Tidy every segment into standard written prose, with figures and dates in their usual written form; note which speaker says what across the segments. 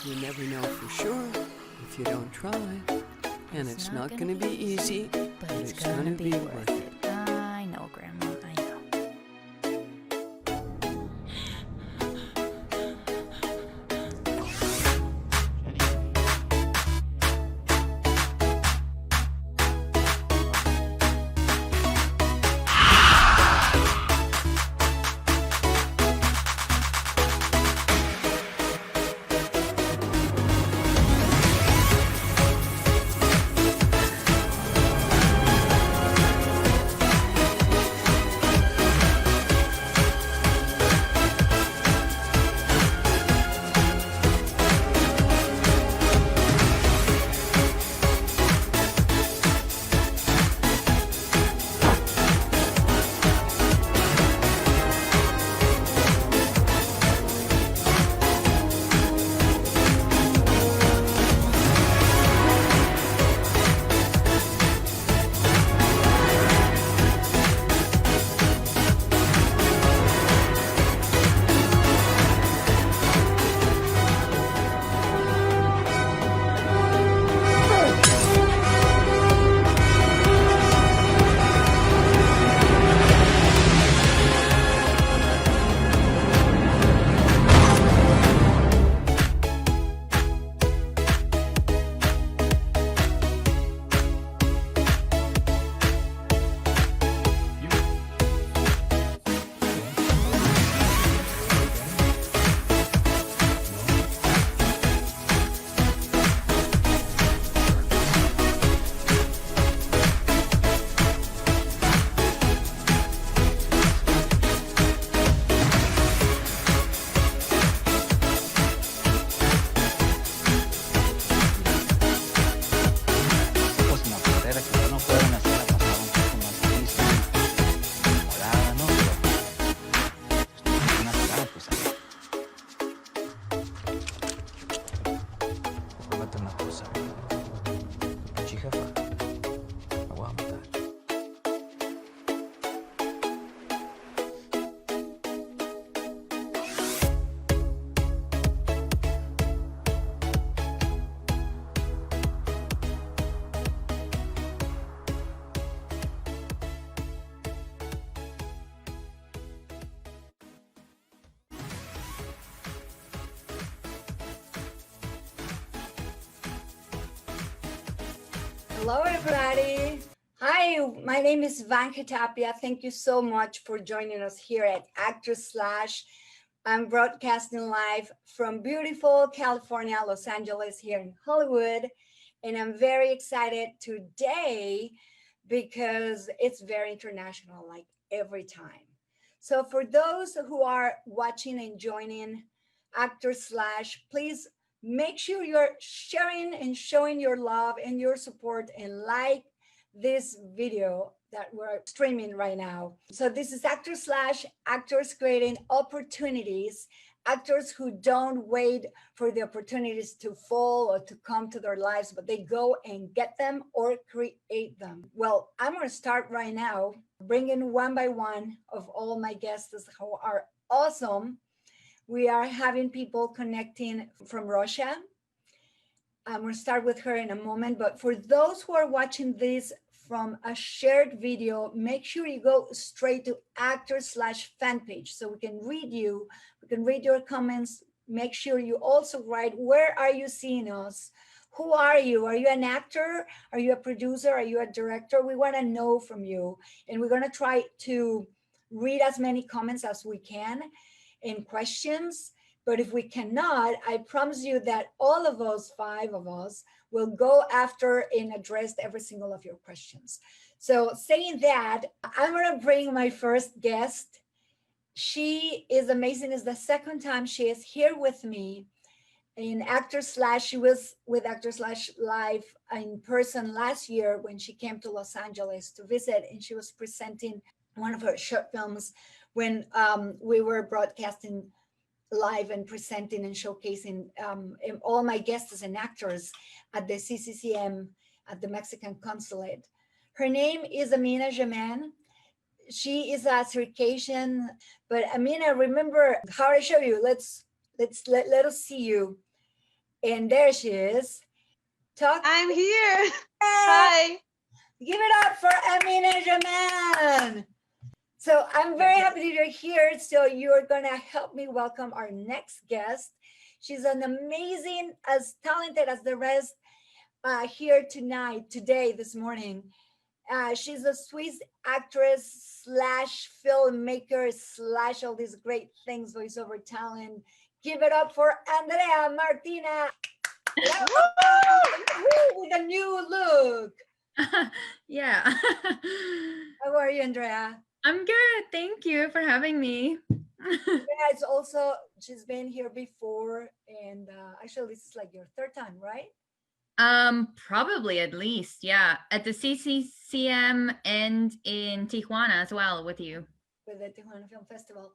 Speaker 1: You never know for sure if you don't try. And it's not going to be easy, but it's going to be worth it.
Speaker 2: I know, Grandma, I know.
Speaker 3: Hello, everybody. Hi, my name is Vange Tapia. Thank you so much for joining us here at Actor Slash. I'm broadcasting live from beautiful California, Los Angeles, here in Hollywood. And I'm very excited today because it's very international, like every time. So for those who are watching and joining Actor Slash, please make sure you're sharing and showing your love and your support and like this video that we're streaming right now. So this is Actor Slash, actors creating opportunities, actors who don't wait for the opportunities to fall or to come to their lives, but they go and get them or create them. Well, I'm going to start right now, bringing one by one of all my guests who are awesome. We are having people connecting from Russia. I'm going to start with her in a moment, but for those who are watching this from a shared video, make sure you go straight to Actor Slash fan page so we can read you, we can read your comments. Make sure you also write, where are you seeing us? Who are you? Are you an actor? Are you a producer? Are you a director? We want to know from you. And we're going to try to read as many comments as we can in questions, but if we cannot, I promise you that all of us, 5 of us, will go after and address every single of your questions. So saying that, I'm going to bring my first guest. She is amazing. It's the second time she is here with me in Actor Slash. She was with Actor Slash live in person last year when she came to Los Angeles to visit, and she was presenting one of her short films when we were broadcasting live and presenting and showcasing all my guests and actors at the CCCM at the Mexican consulate. Her name is Amina Zhaman. She is a Circassian, but Amina, remember how I show you. Let us see you. And there she is.
Speaker 4: I'm here. Hi.
Speaker 3: Give it up for Amina Zhaman. So I'm very happy that you're here. So you're gonna help me welcome our next guest. She's an amazing, as talented as the rest here tonight, today, this morning. She's a Swiss actress slash filmmaker slash all these great things, voiceover talent. Give it up for Andrea Martina. With a new look.
Speaker 2: Yeah.
Speaker 3: How are you, Andrea?
Speaker 2: I'm good. Thank you for having me.
Speaker 3: Yeah, it's also, she's been here before, and actually, this is like your third time, right?
Speaker 2: Probably at least, yeah. At the CCCM and in Tijuana as well with you.
Speaker 3: With the Tijuana Film Festival.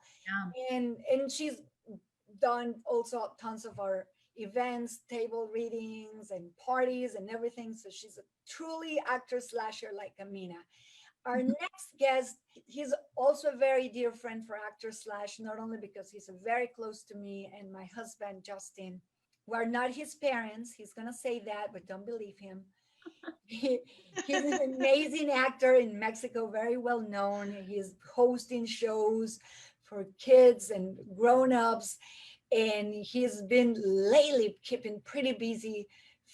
Speaker 2: Yeah.
Speaker 3: And she's done also tons of our events, table readings, and parties and everything. So she's a truly actor slasher like Amina. Our next guest, he's also a very dear friend for Actor Slash, not only because he's very close to me and my husband, Justin. We're not his parents. He's going to say that, but don't believe him. He's an amazing actor in Mexico, very well known. He's hosting shows for kids and grown-ups. And he's been lately keeping pretty busy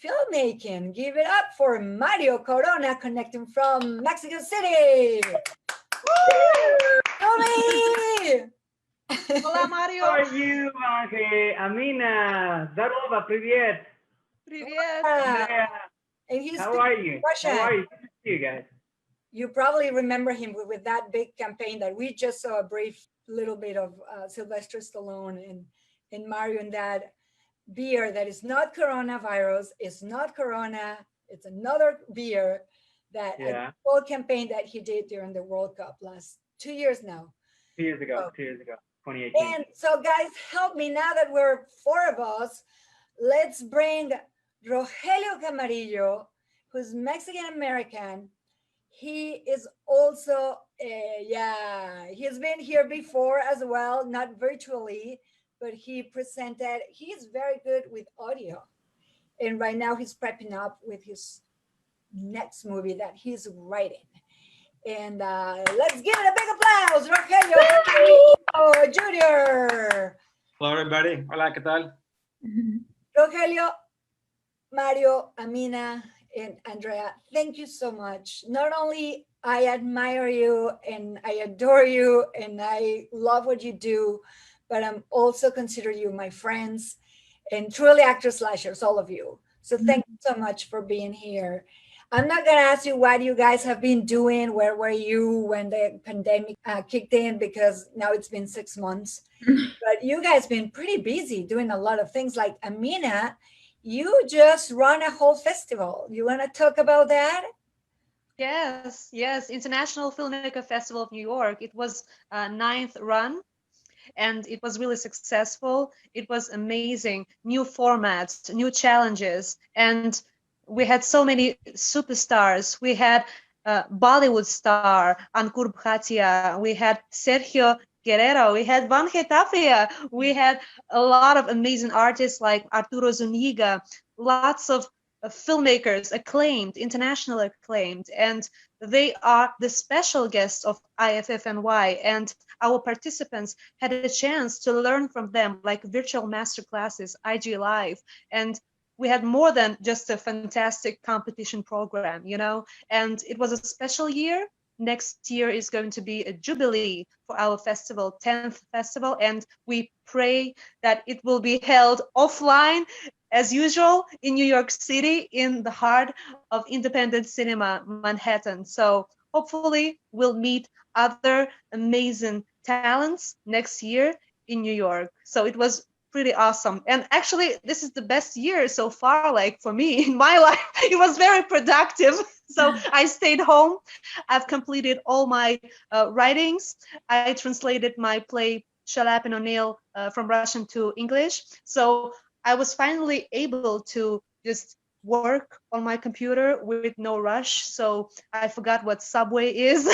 Speaker 3: filmmaking. Give it up for Mario Corona, connecting from Mexico City. Tommy!
Speaker 4: Hola, Mario.
Speaker 5: How are you, Vange? Amina, Zarova, привет.
Speaker 4: Привет.
Speaker 5: Andrea,
Speaker 3: And he's
Speaker 5: how are you?
Speaker 3: Russian.
Speaker 5: How are you? Good to see you guys.
Speaker 3: You probably remember him with that big campaign that we just saw a brief little bit of Sylvester Stallone and Mario and that beer that is not coronavirus, it's not Corona, it's another beer that a whole campaign that he did during the World Cup last 2 years now.
Speaker 5: 2 years ago, 2018.
Speaker 3: And so guys, help me now that we're four of us, let's bring Rogelio Carrillo, who's Mexican American. He is also, he's been here before as well, not virtually, but he presented, he's very good with audio. And right now he's prepping up with his next movie that he's writing. And let's give it a big applause, Rogelio Jr.
Speaker 6: Hello, everybody. Hola, ¿qué tal?
Speaker 3: Rogelio, Mario, Amina, and Andrea, thank you so much. Not only I admire you and I adore you and I love what you do, but I'm also consider you my friends and truly actor slashers, all of you. So thank you so much for being here. I'm not going to ask you what you guys have been doing. Where were you when the pandemic kicked in? Because now it's been 6 months. But you guys been pretty busy doing a lot of things. Like Amina, you just run a whole festival. You want to talk about that?
Speaker 4: Yes. International Filmmaker Festival of New York. It was a 9th run. And it was really successful. It was amazing. New formats, new challenges. And we had so many superstars. We had Bollywood star Ankur Bhatia. We had Sergio Guerrero. We had Vange Tapia. We had a lot of amazing artists like Arturo Zuniga. Lots of filmmakers, acclaimed, internationally acclaimed. And they are the special guests of IFFNY. And our participants had a chance to learn from them, like virtual master classes, IG Live. And we had more than just a fantastic competition program, you know, and it was a special year. Next year is going to be a jubilee for our festival, 10th festival, and we pray that it will be held offline as usual in New York City, in the heart of independent cinema, Manhattan. So hopefully we'll meet other amazing talents next year in New York. So it was pretty awesome. And actually, this is the best year so far, like for me in my life. It was very productive. So I stayed home. I've completed all my writings. I translated my play Shalap and O'Neill from Russian to English. So I was finally able to just work on my computer with no rush. So I forgot what subway is.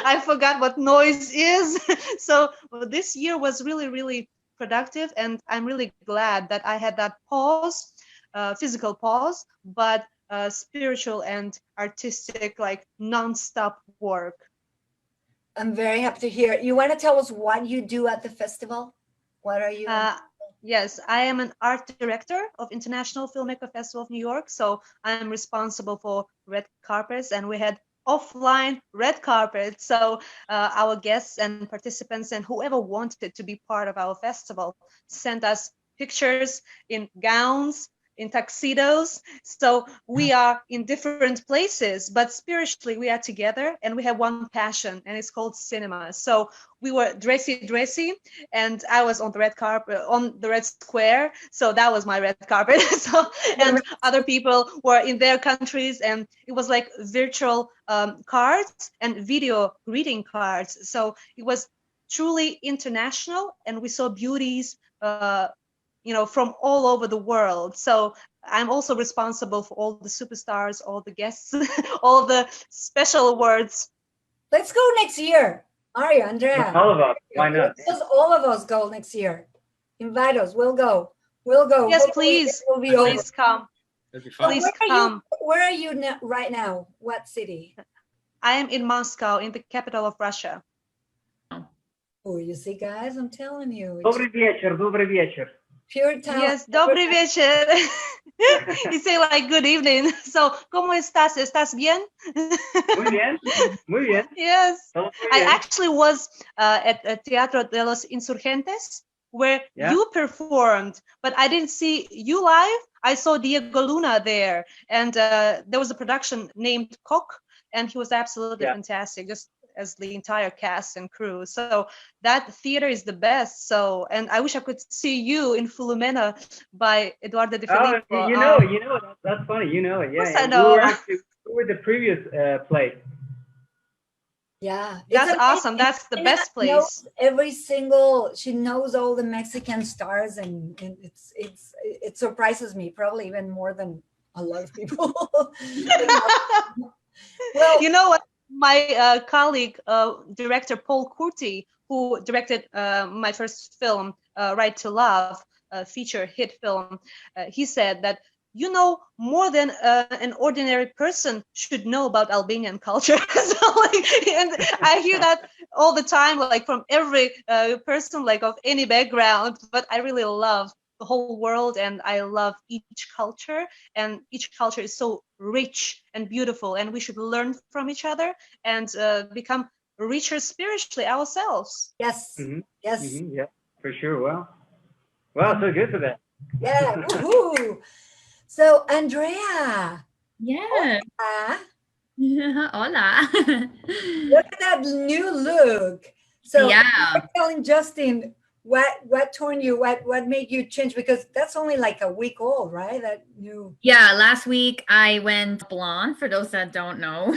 Speaker 4: I forgot what noise is. So this year was really, really productive, and I'm really glad that I had that pause physical pause, but spiritual and artistic, like non-stop work.
Speaker 3: I'm very happy to hear it. You want to tell us what you do at the festival? What are you?
Speaker 4: Yes, I am an art director of International Filmmaker Festival of New York. So I'm responsible for red carpets, and we had offline red carpet. So our guests and participants and whoever wanted to be part of our festival sent us pictures in gowns, in tuxedos. So we are in different places, but spiritually we are together, and we have one passion, and it's called cinema. So we were dressy, and I was on the red carpet, on the red square. So that was my red carpet. So, and other people were in their countries, and it was like virtual cards and video greeting cards. So it was truly international, and we saw beauties, from all over the world. So I'm also responsible for all the superstars, all the guests, all the special awards.
Speaker 3: Let's go next year. Aria, Andrea.
Speaker 5: All of us. Why not?
Speaker 3: Let's all of us go next year. Invite us. We'll go. We'll go.
Speaker 4: Yes,
Speaker 3: Hopefully
Speaker 4: please.
Speaker 3: it will be over.
Speaker 4: Please come.
Speaker 6: That'd be fun.
Speaker 4: Please
Speaker 3: Where
Speaker 4: come.
Speaker 3: where are you right now? What city?
Speaker 4: I am in Moscow, in the capital of Russia.
Speaker 3: Oh, you see, guys, I'm telling you. It's
Speaker 5: Добрый вечер, добрый вечер.
Speaker 3: pure talent.
Speaker 4: Yes, добрый вечер. You say like good evening. So, ¿cómo estás? ¿Estás bien?
Speaker 5: Muy bien, muy bien.
Speaker 4: Yes.
Speaker 5: Todo muy
Speaker 4: I
Speaker 5: bien.
Speaker 4: actually was at Teatro de los Insurgentes, where
Speaker 5: Yeah.
Speaker 4: you performed, but I didn't see you live. I saw Diego Luna there, and there was a production named Coq, and he was absolutely
Speaker 5: Yeah.
Speaker 4: fantastic, just as the entire cast and crew. So that theater is the best. So, and I wish I could see you in Filomena by Eduardo de
Speaker 5: Oh,
Speaker 4: Filippo.
Speaker 5: you know it. That's funny. You know it. Yeah.
Speaker 4: Yes, I
Speaker 5: yeah.
Speaker 4: know.
Speaker 5: We were the previous play.
Speaker 3: Yeah.
Speaker 4: That's
Speaker 3: It's
Speaker 4: awesome.
Speaker 3: amazing.
Speaker 4: That's the
Speaker 3: Tina
Speaker 4: best
Speaker 3: knows
Speaker 4: place.
Speaker 3: she knows all the Mexican stars, and it surprises me probably even more than a lot of people. Well,
Speaker 4: You know what? My colleague, director Paul Curti, who directed my first film, Right to Love, a feature hit film, he said that, more than an ordinary person should know about Albanian culture. So, and I hear that all the time, like from every person, like of any background. But I really love the whole world, and I love each culture, and each culture is so rich and beautiful, and we should learn from each other and become richer spiritually ourselves.
Speaker 3: yes,
Speaker 5: Mhm.
Speaker 3: yes,
Speaker 5: Yeah, for sure. Well, so good for that.
Speaker 3: yeah. Woohoo. So, Andrea,
Speaker 2: Yeah. Hola.
Speaker 3: look at that new look. So,
Speaker 2: Yeah.
Speaker 3: you're telling Justin what torn you, what made you change, because that's only like a week old, right? That new.
Speaker 2: Yeah, last week I went blonde, for those that don't know.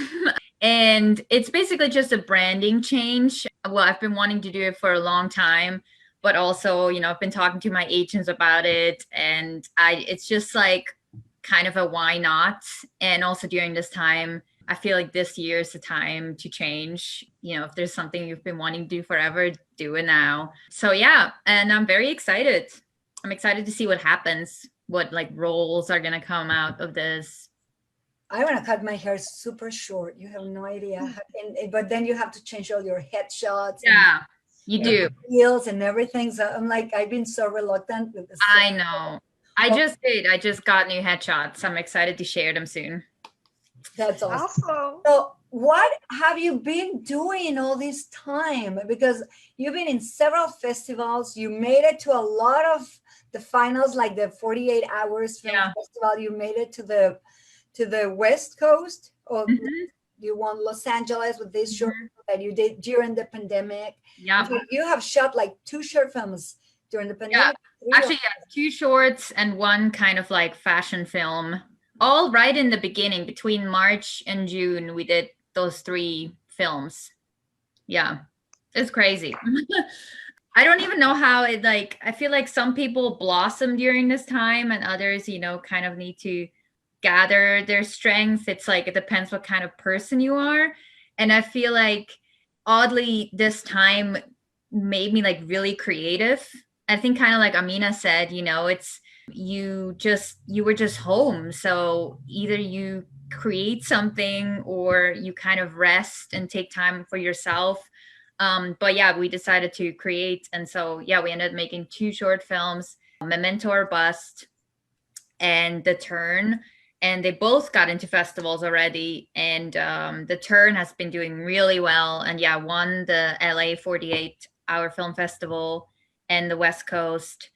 Speaker 2: And it's basically just a branding change. Well, I've been wanting to do it for a long time, but also, I've been talking to my agents about it, and it's just like kind of a why not. And also during this time, I feel like this year is the time to change. If there's something you've been wanting to do forever, do it now. So yeah, and I'm very excited. I'm excited to see what happens, what like roles are gonna come out of this.
Speaker 3: I want to cut my hair super short. You have no idea. But then you have to change all your headshots.
Speaker 2: Yeah, you do.
Speaker 3: Heels and everything. So I'm like, I've been so reluctant with this.
Speaker 2: I know. I just did. I just got new headshots. I'm excited to share them soon.
Speaker 3: That's awesome.
Speaker 4: Awesome.
Speaker 3: So what have you been doing all this time? Because you've been in several festivals. You made it to a lot of the finals, like the 48 Hours Film Festival. You made it to the West Coast, or you won Los Angeles with this short that you did during the pandemic.
Speaker 2: Yeah.
Speaker 3: You have shot like 2 short films during the pandemic.
Speaker 2: Actually, 2 shorts and 1 kind of like fashion film. All right in the beginning, between March and June, we did those 3 films. Yeah, it's crazy. I don't even know how it, like, I feel like some people blossom during this time and others, kind of need to gather their strength. It's like, it depends what kind of person you are. And I feel like oddly this time made me like really creative. I think kind of like Amina said, it's you were just home. So either you create something or you kind of rest and take time for yourself. But yeah, we decided to create. And so, yeah, we ended up making 2 short films, Memento or Bust and The Turn. And they both got into festivals already. And The Turn has been doing really well. And yeah, won the LA 48-hour film festival and the West Coast.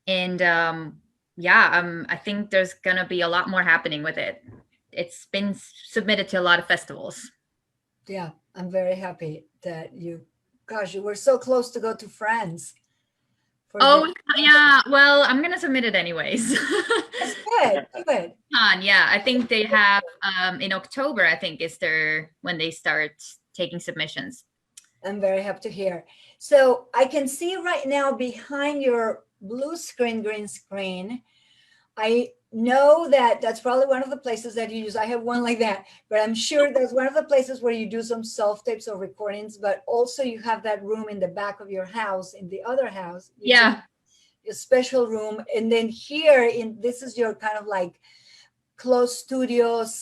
Speaker 2: And I think there's going to be a lot more happening with it. It's been submitted to a lot of festivals.
Speaker 3: Yeah, I'm very happy that you were so close to go to France.
Speaker 2: Oh, yeah. Well, I'm going to submit it anyways.
Speaker 3: That's good. Good.
Speaker 2: Yeah, I think they have in October, I think is when they start taking submissions.
Speaker 3: I'm very happy to hear. So I can see right now behind your blue screen, green screen, I know that that's probably one of the places that you use. I have one like that, but I'm sure there's one of the places where you do some self-tapes or recordings, but also you have that room in the back of your house, in the other house.
Speaker 2: Yeah.
Speaker 3: A special room. And then here this is your kind of like closed studio /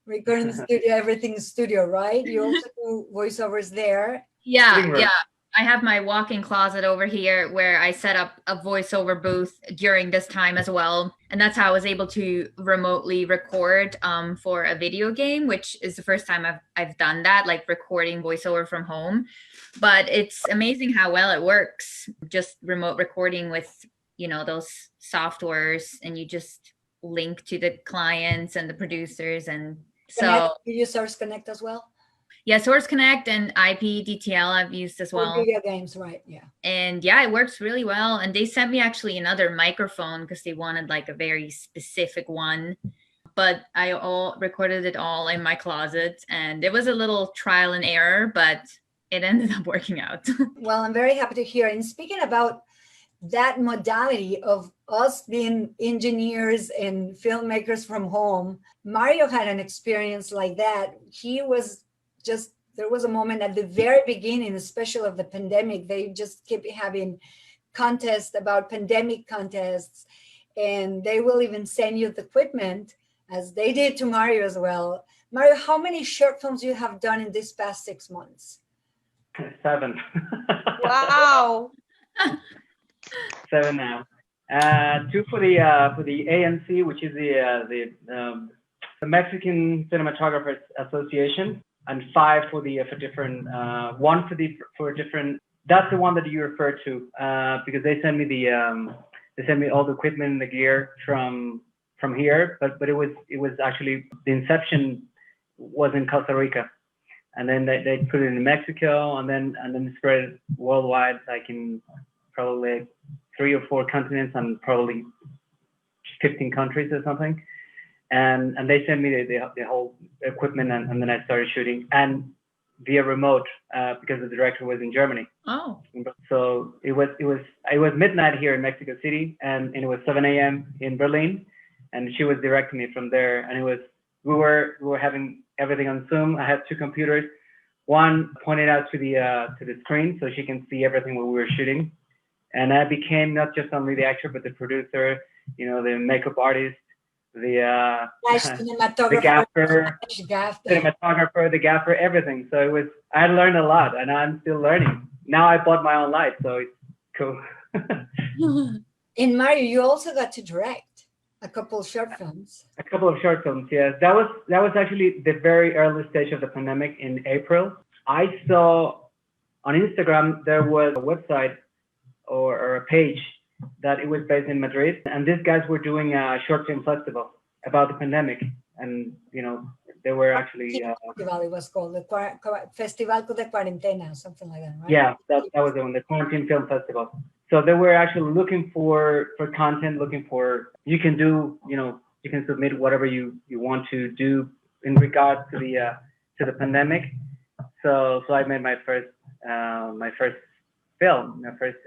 Speaker 3: recording studio, everything studio, right? You also do voiceovers there.
Speaker 2: Yeah. I have my walk-in closet over here where I set up a voiceover booth during this time as well. And that's how I was able to remotely record for a video game, which is the first time I've done that, like recording voiceover from home. But it's amazing how well it works, just remote recording with, those softwares, and you just link to the clients and the producers. And so
Speaker 3: you use Source Connect as well?
Speaker 2: Yeah, Source Connect and IPDTL I've used as well.
Speaker 3: For video games, right? Yeah.
Speaker 2: And yeah, it works really well. And they sent me actually another microphone because they wanted like a very specific one. But I recorded it all in my closet, and it was a little trial and error, but it ended up working out.
Speaker 3: Well, I'm very happy to hear. And speaking about that modality of us being engineers and filmmakers from home, Mario had an experience like that. There was a moment at the very beginning, especially of the pandemic, they just kept having contests about pandemic contests, and they will even send you the equipment, as they did to Mario as well. Mario, how many short films you have done in this past 6 months?
Speaker 5: 7.
Speaker 4: Wow.
Speaker 5: 7 now. 2 for the ANC, which is the Mexican Cinematographers Association, and 5 for different. One for different. That's the one that you referred to, because they sent me all the equipment and the gear from here, but it was actually, the inception was in Costa Rica, and then they put it in Mexico, and then spread it worldwide, like in probably 3 or 4 continents and probably 15 countries or something. And they sent me the whole equipment, and then I started shooting, and via remote, because the director was in Germany.
Speaker 2: Oh.
Speaker 5: So it was midnight here in Mexico City, and it was 7 a.m. in Berlin, and she was directing me from there. And we were having everything on Zoom. I had 2 computers, one pointed out to the screen so she can see everything when we were shooting. And I became not just only the actor, but the producer, the makeup artist, the gaffer, cinematographer, the gaffer, everything. So I learned a lot, and I'm still learning. Now I bought my own light, so it's cool.
Speaker 3: In Mario, you also got to direct a couple of short films.
Speaker 5: A couple of short films, yes. That was actually the very early stage of the pandemic in April. I saw on Instagram there was a website or a page that it was based in Madrid, and these guys were doing a short film festival about the pandemic, and they were actually
Speaker 3: festival, it was called the Festival de Cuarentena, something like that, right?
Speaker 5: Yeah, that was the one, the Quarantine Film Festival. So they were actually looking for content, looking for, you can submit whatever you want to do in regard to the pandemic. So I made my first film, my first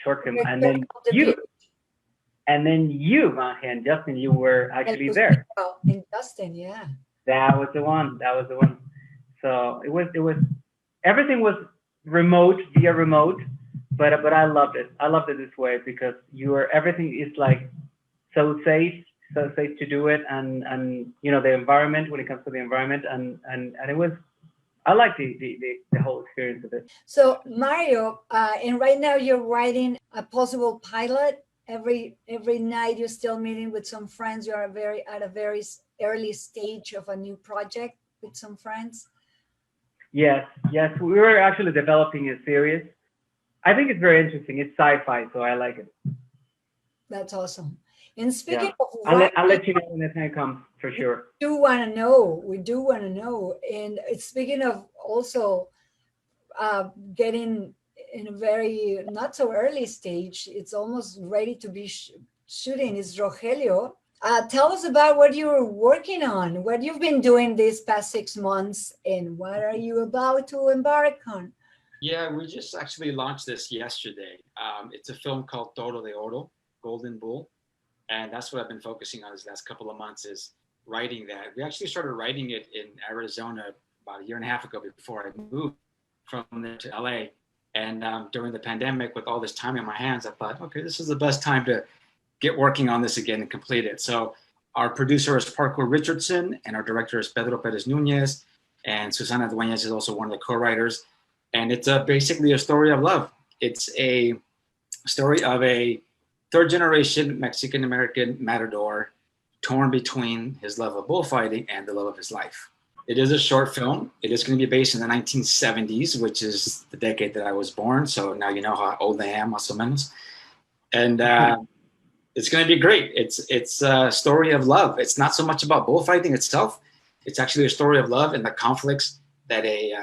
Speaker 5: short film, and then you, Vange and Justin, you were actually there.
Speaker 3: And Justin, yeah.
Speaker 5: That was the one. So it was everything was via remote, but I loved it. I loved it this way because everything is like so safe to do it, and you know, the environment, when it comes to the environment, and it was, I like the whole experience of it.
Speaker 3: So Mario, and right now you're writing a possible pilot. Every night you're still meeting with some friends. You're at a very early stage of a new project with some friends.
Speaker 5: Yes, we were actually developing a series. I think it's very interesting. It's sci-fi, so I like it.
Speaker 3: That's awesome. And speaking
Speaker 5: Yeah.
Speaker 3: of
Speaker 5: I'll let you know when the time comes, for sure.
Speaker 3: We do want to know. And speaking of also getting in a very not so early stage, it's almost ready to be shooting, is Rogelio. Tell us about what you were working on, what you've been doing these past 6 months, and what are you about to embark on?
Speaker 6: Yeah, we just actually launched this yesterday. It's a film called Toro de Oro, Golden Bull. And that's what I've been focusing on these last couple of months, is writing that. We actually started writing it in Arizona about a year and a half ago before I moved from there to LA. And during the pandemic, with all this time in my hands, I thought, okay, this is the best time to get working on this again and complete it. So our producer is Parker Richardson, and our director is Pedro Perez Nunez, and Susana Dueñas is also one of the co-writers. And it's basically a story of love. It's a story of a third-generation Mexican-American matador torn between his love of bullfighting and the love of his life. It is a short film. It is going to be based in the 1970s, which is the decade that I was born. So now you know how old I am, más o menos. And it's going to be great. It's a story of love. It's not so much about bullfighting itself. It's actually a story of love and the conflicts that a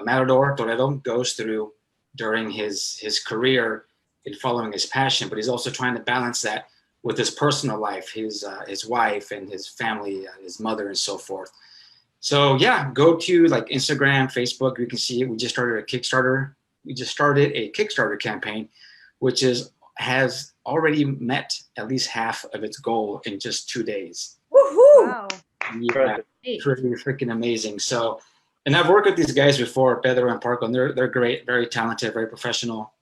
Speaker 6: matador, torero, goes through during his career in following his passion, but he's also trying to balance that with his personal life, his wife and his family, his mother, and so forth. So yeah, go to like Instagram, Facebook. You can see it. We just started a Kickstarter. We just started a Kickstarter campaign, which has already met at least half of its goal in just 2 days.
Speaker 3: Woohoo!
Speaker 4: Wow.
Speaker 6: Yeah, pretty freaking amazing. So, and I've worked with these guys before, Pedro and Parco, and they're great, very talented, very professional.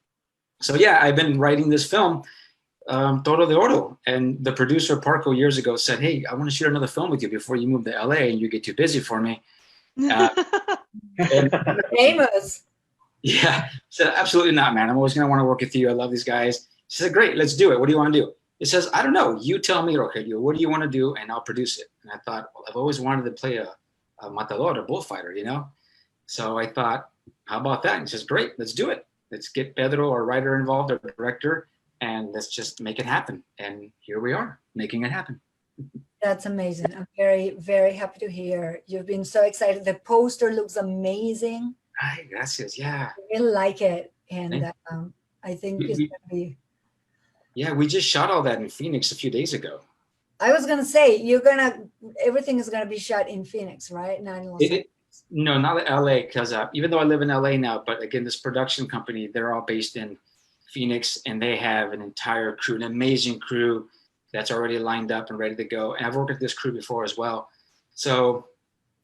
Speaker 6: So yeah, I've been writing this film, Toro de Oro, and the producer Parco years ago said, "Hey, I want to shoot another film with you before you move to LA and you get too busy for me."
Speaker 3: Famous.
Speaker 6: Yeah, said absolutely not, man. I'm always gonna want to work with you. I love these guys. She said, "Great, let's do it. What do you want to do?" It says, "I don't know. You tell me, Rogelio. What do you want to do, and I'll produce it." And I thought, well, I've always wanted to play a matador, a bullfighter, you know. So I thought, how about that? And he says, "Great, let's do it. Let's get Pedro, our writer, involved, our director, and let's just make it happen." And here we are, making it happen.
Speaker 3: That's amazing. I'm very, very happy to hear. You've been so excited. The poster looks amazing.
Speaker 6: Ay, gracias. Yeah.
Speaker 3: I really like it. And I think it's going to be.
Speaker 6: Yeah, we just shot all that in Phoenix a few days ago.
Speaker 3: I was going to say, everything is going to be shot in Phoenix, right? Not in Los Angeles.
Speaker 6: No, not in LA, because even though I live in LA now, but again, this production company, they're all based in Phoenix, and they have an entire crew, an amazing crew that's already lined up and ready to go. And I've worked with this crew before as well. So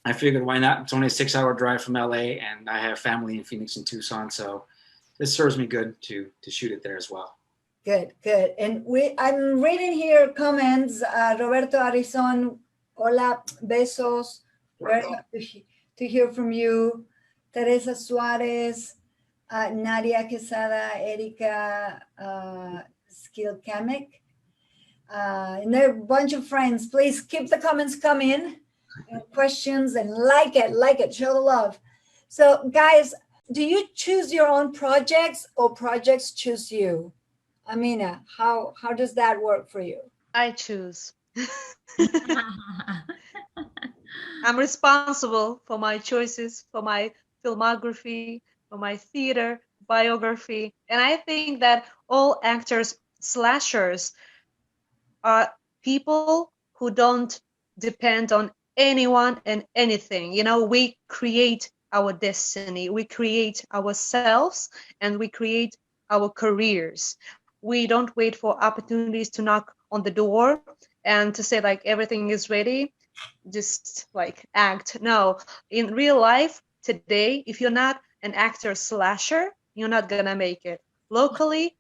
Speaker 6: I figured, why not? It's only a 6-hour drive from LA, and I have family in Phoenix and Tucson. So this serves me good to shoot it there as well.
Speaker 3: Good. And I'm reading here comments. Roberto Arizon, hola, besos. Very happy to hear from you. Teresa Suarez, Nadia Quesada, Erika Skilkamic. And there are a bunch of friends. Please keep the comments coming and questions, and like it, show the love. So guys, do you choose your own projects or projects choose you? Amina, how does that work for you?
Speaker 4: I choose. I'm responsible for my choices, for my filmography, for my theater, biography. And I think that all actors, slashers, are people who don't depend on anyone and anything. You know, we create our destiny, we create ourselves, and we create our careers. We don't wait for opportunities to knock on the door and to say like everything is ready, just like act. No, in real life today, if you're not an actor slasher, you're not gonna make it. locally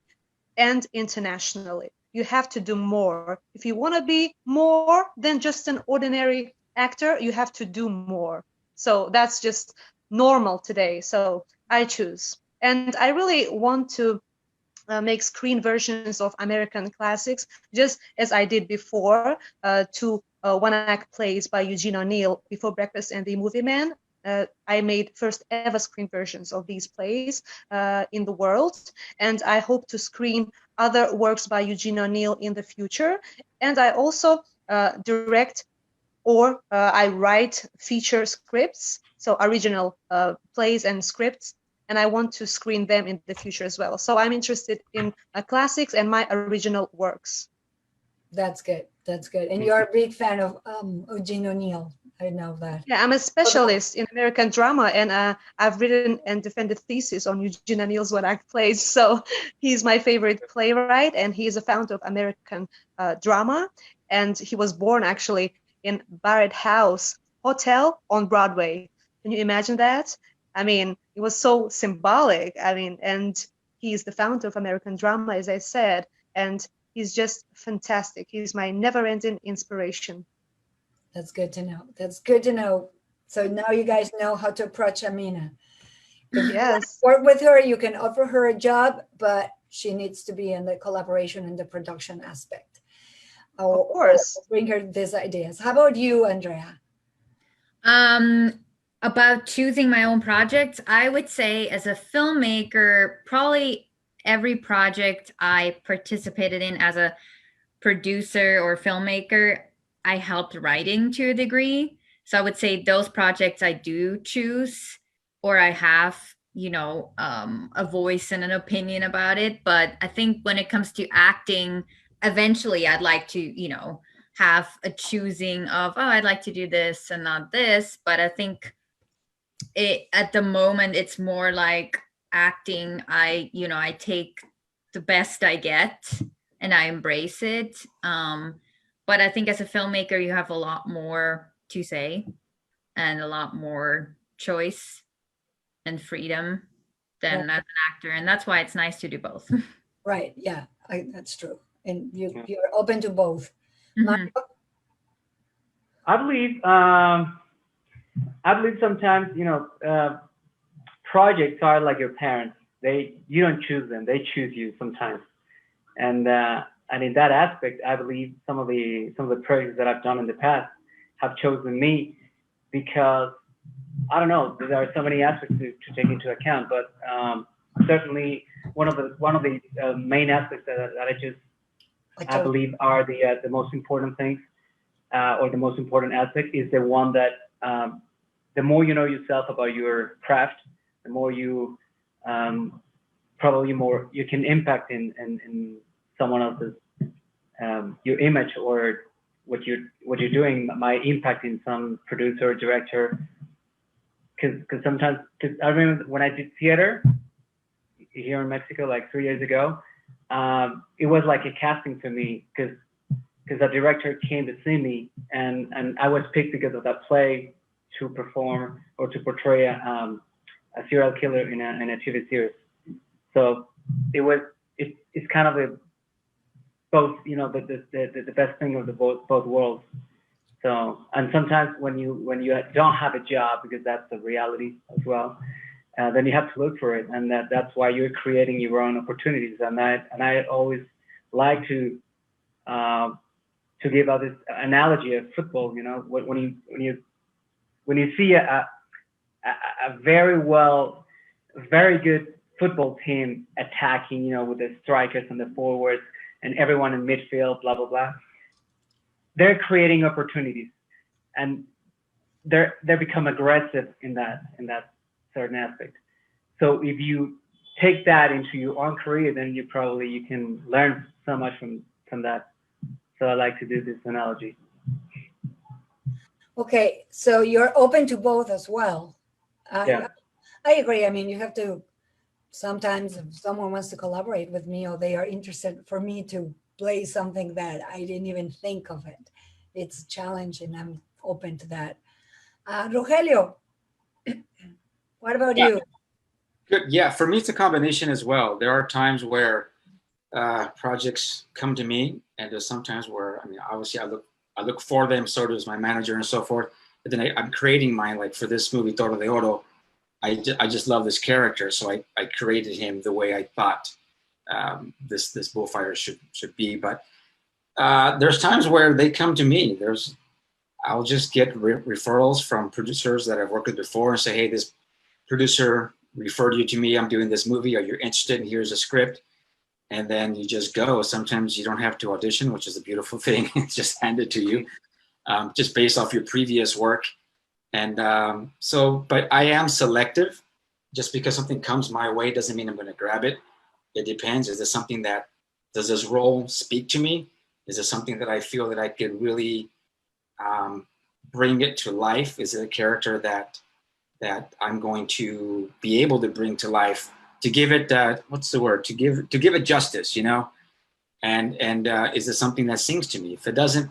Speaker 4: and internationally. You have to do more. If you want to be more than just an ordinary actor, you have to do more. So that's just normal today. So I choose. And I really want to make screen versions of American classics, just as I did before, two one-act plays by Eugene O'Neill, Before Breakfast and The Movie Man. I made first ever screen versions of these plays in the world, and I hope to screen other works by Eugene O'Neill in the future. And I also direct or I write feature scripts, so original plays and scripts, and I want to screen them in the future as well. So I'm interested in classics and my original works.
Speaker 3: That's good. That's good. And you're a big fan of Eugene O'Neill. I know that.
Speaker 4: Yeah, I'm a specialist in American drama, and I've written and defended thesis on Eugene O'Neill's one-act plays. So he's my favorite playwright, and he is a founder of American drama. And he was born actually in Barrett House Hotel on Broadway. Can you imagine that? I mean, it was so symbolic. I mean, and he's the founder of American drama, as I said, and he's just fantastic. He's my never-ending inspiration.
Speaker 3: That's good to know. That's good to know. So now you guys know how to approach Amina. If you want to work with her, you can offer her a job, but she needs to be in the collaboration and the production aspect.
Speaker 4: Of course.
Speaker 3: Or bring her these ideas. How about you, Andrea?
Speaker 2: About choosing my own projects, I would say as a filmmaker, probably every project I participated in as a producer or filmmaker, I helped writing to a degree. So I would say those projects I do choose, or I have, you know, a voice and an opinion about it. But I think when it comes to acting, eventually I'd like to, you know, have a choosing of, oh, I'd like to do this and not this. But I think at the moment, it's more like acting. I take the best I get and I embrace it. But I think as a filmmaker, you have a lot more to say and a lot more choice and freedom than as an actor. And that's why it's nice to do both.
Speaker 3: Right. Yeah, that's true. And you're open to both.
Speaker 2: Mm-hmm.
Speaker 5: I believe sometimes, you know, projects are like your parents. You don't choose them; they choose you sometimes. And in that aspect, I believe some of the projects that I've done in the past have chosen me because I don't know. There are so many aspects to take into account, but certainly one of the main aspects that I believe are the most important things or the most important aspect is the one that the more you know yourself about your craft, the more you probably more you can impact in someone else's your image or what you're doing might impact in some producer or director. Because sometimes, I remember when I did theater here in Mexico like 3 years ago, it was like a casting for me because a director came to see me and I was picked because of that play to perform or to portray a serial killer in a TV series. So it's kind of both, you know, the best thing of both worlds. So, and sometimes when you don't have a job, because that's the reality as well, then you have to look for it, and that's why you're creating your own opportunities. And I always like to give out this analogy of football. You know, when you see a very good football team attacking, you know, with the strikers and the forwards and everyone in midfield, blah blah blah. They're creating opportunities, and they become aggressive in that certain aspect. So if you take that into your own career, then you can learn so much from that. So I like to do this analogy.
Speaker 3: Okay, so you're open to both as well.
Speaker 5: Yeah.
Speaker 3: I agree. I mean, you have to sometimes if someone wants to collaborate with me or they are interested for me to play something that I didn't even think of it. It's a challenge and I'm open to that. Rogelio, what about you?
Speaker 6: Good. Yeah, for me, it's a combination as well. There are times where projects come to me, and there's sometimes where, I mean, obviously I look for them, so does my manager and so forth. But then I'm creating mine, like for this movie, Toro de Oro. I just love this character, so I created him the way I thought this bullfighter should be. But there's times where they come to me. I'll just get referrals from producers that I've worked with before and say, hey, this producer referred you to me. I'm doing this movie. Are you interested? And here's a script. And then you just go. Sometimes you don't have to audition, which is a beautiful thing. It's just handed to you, just based off your previous work. And but I am selective. Just because something comes my way doesn't mean I'm going to grab it. It depends. Is there something does this role speak to me? Is it something that I feel that I could really bring it to life? Is it a character that I'm going to be able to bring to life, to give it what's the word, to give it justice, you know? And is it something that sings to me? If it doesn't,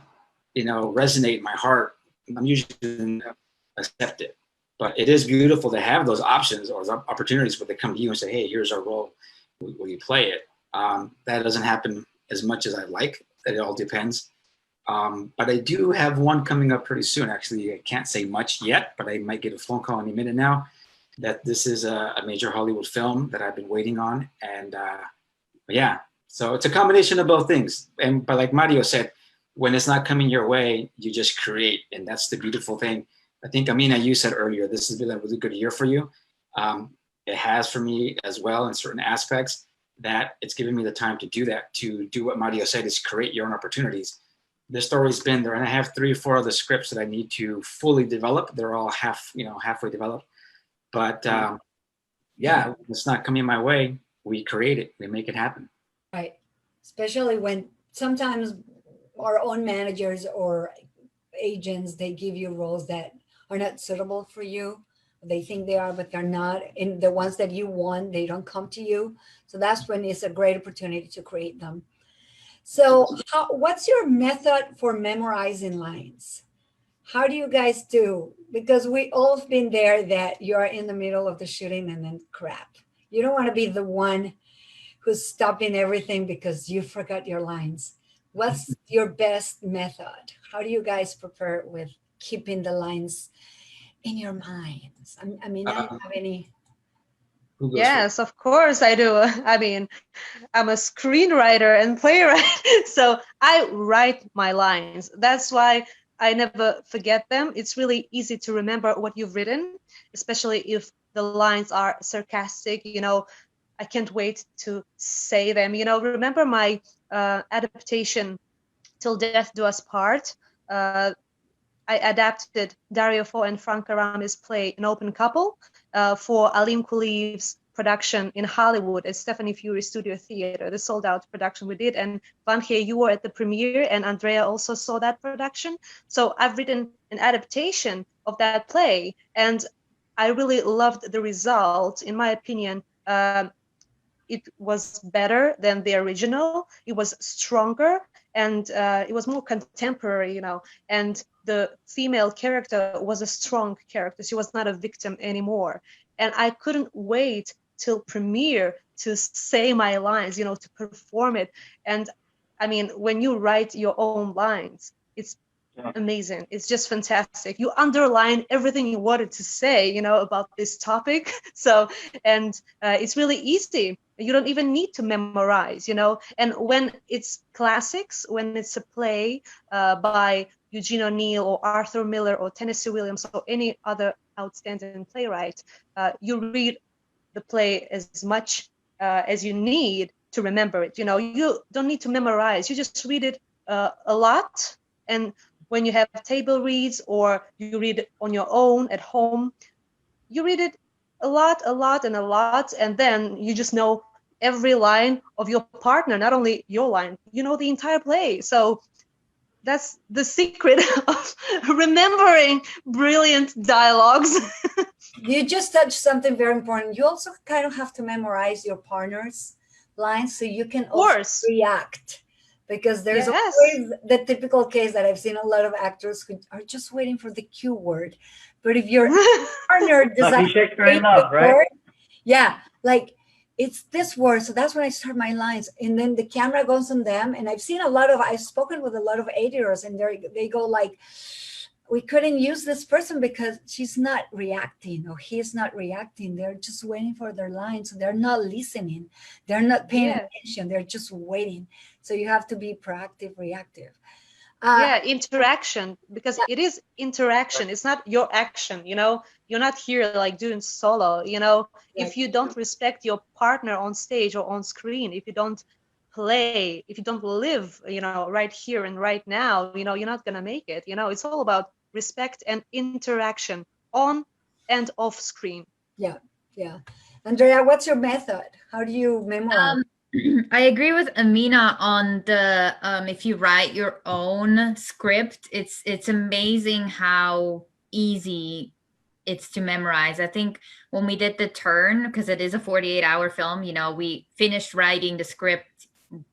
Speaker 6: you know, resonate in my heart, I'm usually going to accept it. But it is beautiful to have those options or opportunities where they come to you and say, hey, here's our role, will you play it? That doesn't happen as much as I'd like. It all depends. But I do have one coming up pretty soon. Actually, I can't say much yet, but I might get a phone call any minute now that this is a major Hollywood film that I've been waiting on. And yeah, so it's a combination of both things. But like Mario said, when it's not coming your way, you just create. And that's the beautiful thing. I think, Amina, you said earlier, this has been a really good year for you. It has for me as well in certain aspects, that it's given me the time to do that, to do what Mario said, is create your own opportunities. This story's been there, and I have 3 or 4 other scripts that I need to fully develop. They're all halfway developed. But yeah, it's not coming my way. We create it. We make it happen.
Speaker 3: Right. Especially when sometimes our own managers or agents, they give you roles that are not suitable for you. They think they are, but they're not. And the ones that you want, they don't come to you. So that's when it's a great opportunity to create them. So what's your method for memorizing lines? How do you guys do? Because we all have been there, that you're in the middle of the shooting and then crap. You don't want to be the one who's stopping everything because you forgot your lines. What's your best method? How do you guys prepare with keeping the lines in your minds? I mean, I don't have any.
Speaker 4: Yes, of course I do. I mean, I'm a screenwriter and playwright, so I write my lines. That's why I never forget them. It's really easy to remember what you've written, especially if the lines are sarcastic. You know, I can't wait to say them. You know, remember my adaptation, Till Death Do Us Part? I adapted Dario Fo and Frank Arami's play An Open Couple for Alim Kuliv's production in Hollywood at Stephanie Fury Studio Theater, the sold out production we did. And Vange, you were at the premiere, and Andrea also saw that production. So I've written an adaptation of that play, and I really loved the result. In my opinion, it was better than the original. It was stronger, and it was more contemporary, you know, and the female character was a strong character. She was not a victim anymore. And I couldn't wait till premiere to say my lines, you know, to perform it. And I mean, when you write your own lines, it's amazing. It's just fantastic. You underline everything you wanted to say, you know, about this topic. So, and it's really easy. You don't even need to memorize, you know. And when it's classics, when it's a play by Eugene O'Neill or Arthur Miller or Tennessee Williams or any other outstanding playwright, you read the play as much as you need to remember it. You know, you don't need to memorize. You just read it a lot. And when you have table reads or you read it on your own at home, you read it a lot, and then you just know every line of your partner, not only your line, you know the entire play. So that's the secret of remembering brilliant dialogues.
Speaker 3: You just touched something very important. You also kind of have to memorize your partner's lines so you can also react. Because there's always the typical case that I've seen a lot of actors who are just waiting for the cue word. But if your partner decides to say the word, yeah, like it's this word. So that's when I start my lines. And then the camera goes on them. And I've spoken with a lot of editors, and they go like, we couldn't use this person because she's not reacting or he's not reacting. They're just waiting for their lines. They're not listening. They're not paying attention. They're just waiting. So you have to be proactive, reactive.
Speaker 4: Interaction, because it is interaction. It's not your action, you're not here like doing solo, if you don't respect your partner on stage or on screen, if you don't play, if you don't live, right here and right now, you're not gonna make it. It's all about respect and interaction on and off screen.
Speaker 3: Yeah. Andrea, what's your method? How do you memorize?
Speaker 2: I agree with Amina on the if you write your own script, it's amazing how easy it's to memorize. I think when we did The Turn, because it is a 48-hour film, we finished writing the script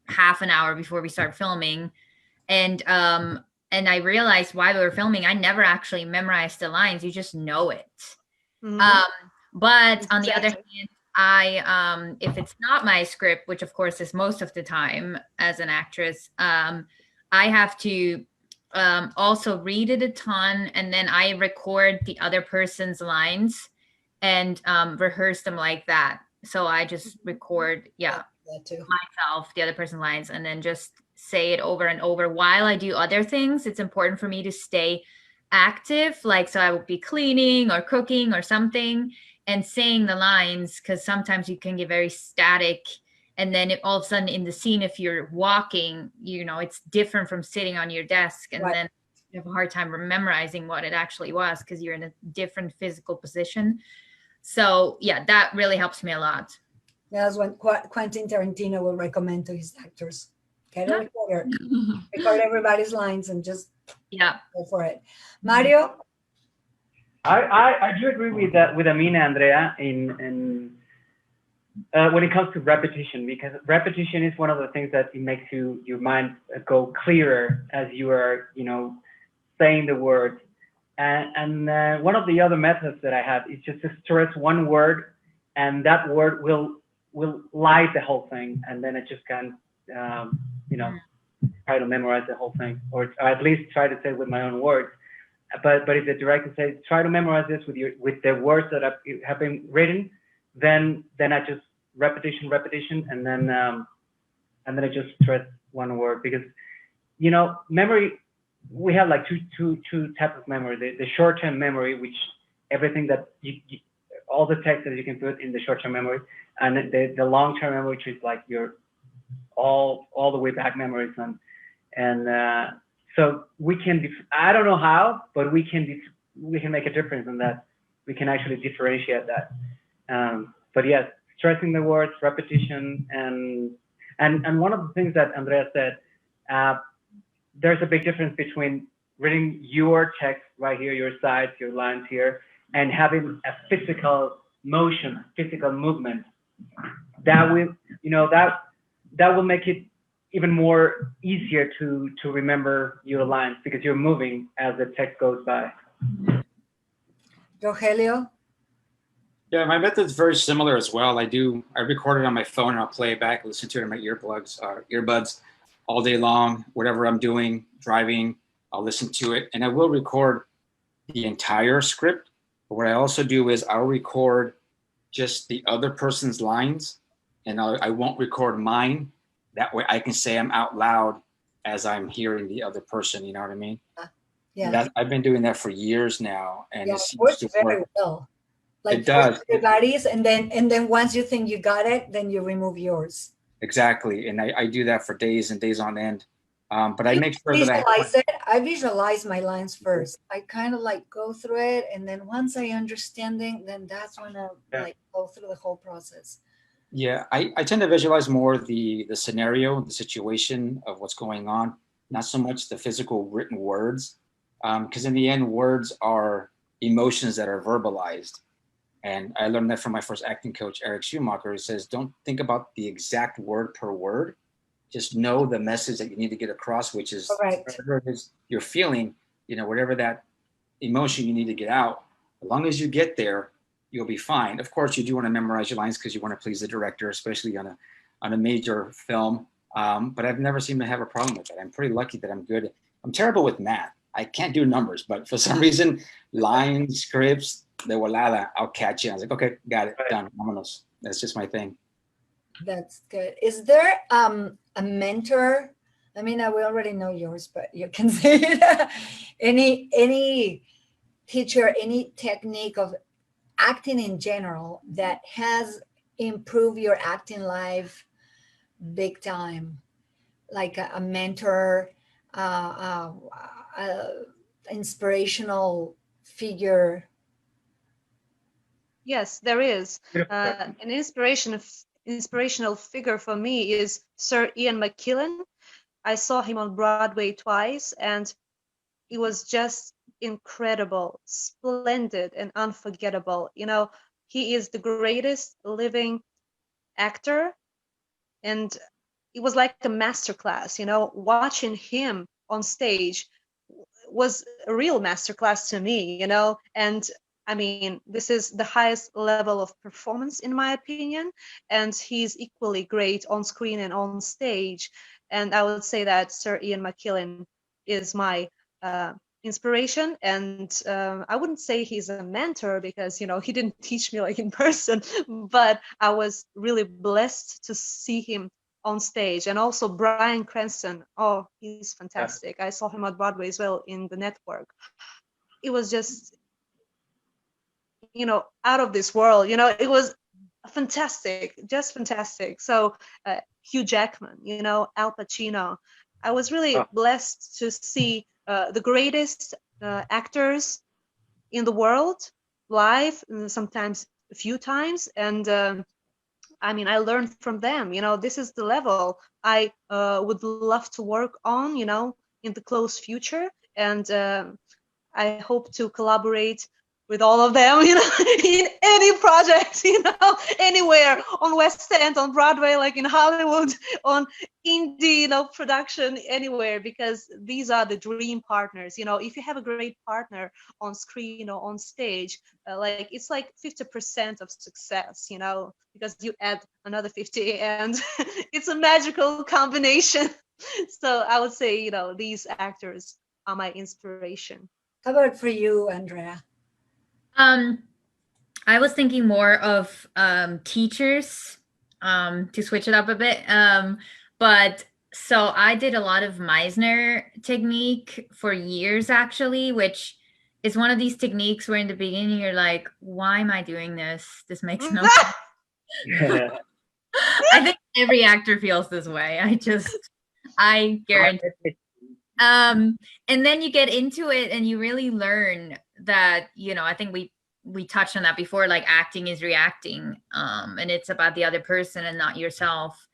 Speaker 2: half an hour before we start filming, and I realized while we were filming, I never actually memorized the lines. You just know it. But on the other hand, I if it's not my script, which of course is most of the time as an actress, I have to also read it a ton, and then I record the other person's lines and rehearse them like that. So I just record myself, the other person's lines, and then just say it over and over while I do other things. It's important for me to stay active, like so I would be cleaning or cooking or something and saying the lines, because sometimes you can get very static, and then all of a sudden in the scene, if you're walking, it's different from sitting on your desk, and then you have a hard time memorizing what it actually was because you're in a different physical position. So yeah, that really helps me a lot.
Speaker 3: That's what Quentin Tarantino will recommend to his actors. Get a recorder, record everybody's lines, and just go for it. Mario?
Speaker 5: I do agree with Amina, Andrea, in when it comes to repetition, because repetition is one of the things that it makes your mind go clearer as you are, saying the words. And one of the other methods that I have is just to stress one word, and that word will light the whole thing, and then it just can, try to memorize the whole thing, or at least try to say it with my own words. But if the director says try to memorize this with the words that have been written, then I just repetition, and then I just stress one word, because memory, we have like two types of memory. The short-term memory, which everything that you all the text that you can put in the short-term memory, and the long-term memory, which is like your all the way back memories, and so we can I don't know how, but we can make a difference in that. We can actually differentiate that. But yes, stressing the words, repetition, and one of the things that Andrea said, there's a big difference between reading your text right here, your sides, your lines here, and having a physical motion, physical movement. That will, that will make it even more easier to remember your lines, because you're moving as the text goes by.
Speaker 3: Rogelio?
Speaker 6: Yeah, my method's very similar as well. I record it on my phone and I'll play it back, listen to it on my earbuds all day long, whatever I'm doing, driving, I'll listen to it, and I will record the entire script. But what I also do is I'll record just the other person's lines, and I won't record mine. That way I can say them out loud as I'm hearing the other person, you know what I mean? Yeah. I've been doing that for years now, and it
Speaker 3: works very well. Like
Speaker 6: it does.
Speaker 3: Everybody's, and then once you think you got it, then you remove yours.
Speaker 6: Exactly, and I do that for days and days on end. But I make sure that
Speaker 3: I visualize my lines first. I kind of like go through it, and then once I understand it, then that's when I like go through the whole process.
Speaker 6: Yeah, I tend to visualize more the scenario, the situation of what's going on, not so much the physical written words, because in the end, words are emotions that are verbalized. And I learned that from my first acting coach, Eric Schumacher, who says, don't think about the exact word per word. Just know the message that you need to get across, which is whatever it is you're feeling, whatever that emotion you need to get out. As long as you get there, you'll be fine. Of course, you do want to memorize your lines because you want to please the director, especially on a major film. But I've never seemed to have a problem with that. I'm pretty lucky that I'm good. I'm terrible with math. I can't do numbers, but for some reason, lines, scripts, de volada, I'll catch it. I was like, okay, got it, done, vámonos. That's just my thing.
Speaker 3: That's good. Is there a mentor? I mean, we already know yours, but you can say it. Any teacher, any technique of acting in general that has improved your acting life big time, like a mentor, inspirational figure?
Speaker 4: Yes, there is. An inspirational figure for me is Sir Ian McKellen. I saw him on Broadway twice, and it was just incredible, splendid, and unforgettable. You know, he is the greatest living actor, and it was like a masterclass. You know, watching him on stage was a real masterclass to me. You know, and I mean, this is the highest level of performance, in my opinion, and he's equally great on screen and on stage. And I would say that Sir Ian McKellen is my inspiration. And I wouldn't say he's a mentor because, you know, he didn't teach me like in person, but I was really blessed to see him on stage. And also Bryan Cranston. Oh, he's fantastic. I saw him at Broadway as well in The Network. It was just, you know, out of this world. You know, it was fantastic, just fantastic. So Hugh Jackman, you know, Al Pacino. I was really blessed to see the greatest actors in the world live, sometimes a few times. And I mean, I learned from them. You know, this is the level I would love to work on, you know, in the close future. And I hope to collaborate with all of them, you know, in any project, you know, anywhere, on West End, on Broadway, like in Hollywood, on indie, you know, production, anywhere, because these are the dream partners. You know, if you have a great partner on screen or on stage, like it's like 50% of success, you know, because you add another 50 and it's a magical combination. So I would say, you know, these actors are my inspiration.
Speaker 3: How about for you, Andrea?
Speaker 2: I was thinking more of teachers, to switch it up a bit. But so I did a lot of Meisner technique for years, actually, which is one of these techniques where in the beginning you're like, why am I doing this? This makes no sense. I think every actor feels this way. I guarantee. And then you get into it and you really learn that, you know, I think we touched on that before, like acting is reacting, and it's about the other person and not yourself.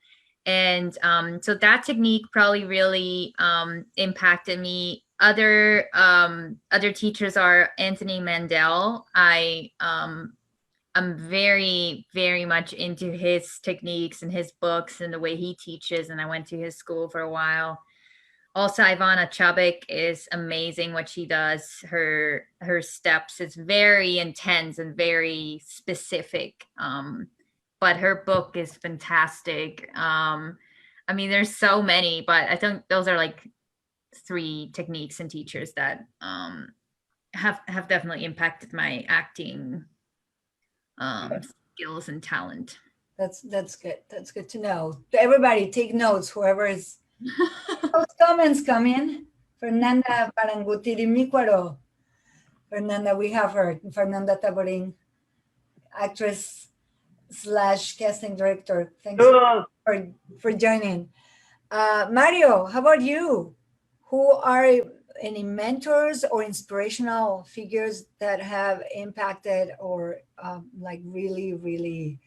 Speaker 2: And so that technique probably really impacted me. Other teachers are Anthony Mandel. I'm very, very much into his techniques and his books and the way he teaches, and I went to his school for a while. Also, Ivana Chubbuck is amazing what she does. Her steps, it's very intense and very specific. But her book is fantastic. I mean, there's so many, but I think those are like 3 techniques and teachers that have definitely impacted my acting skills and talent.
Speaker 3: That's good. That's good to know. Everybody take notes, whoever is. Those comments come in. Fernanda Parangutiri-Micuaro. Fernanda, we have her. Fernanda Taborin, actress / casting director. Thanks for joining. Mario, how about you? Who are any mentors or inspirational figures that have impacted or like really, really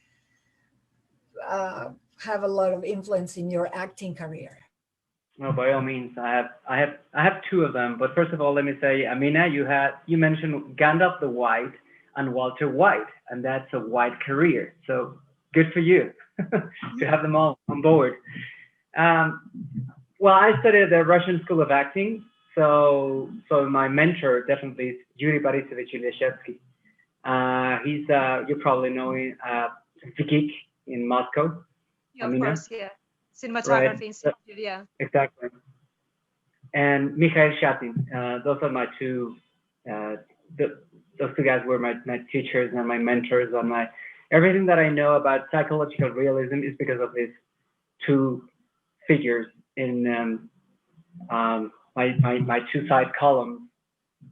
Speaker 3: have a lot of influence in your acting career?
Speaker 5: No, by all means, I have 2 of them. But first of all, let me say, Amina, you mentioned Gandalf the White and Walter White, and that's a white career. So good for you to have them all on board. Well, I studied at the Russian School of Acting, so my mentor definitely is Yuri Borisovich Ilyashevsky. He's you probably know him, Vikik in Moscow.
Speaker 4: Yeah, of
Speaker 5: Amina,
Speaker 4: course, yeah.
Speaker 5: right?
Speaker 4: Cinematography Institute, yeah.
Speaker 5: Exactly. And Mikhail Shatin. Those are my two. Those two guys were my teachers and my mentors. And my everything that I know about psychological realism is because of these two figures in my two side columns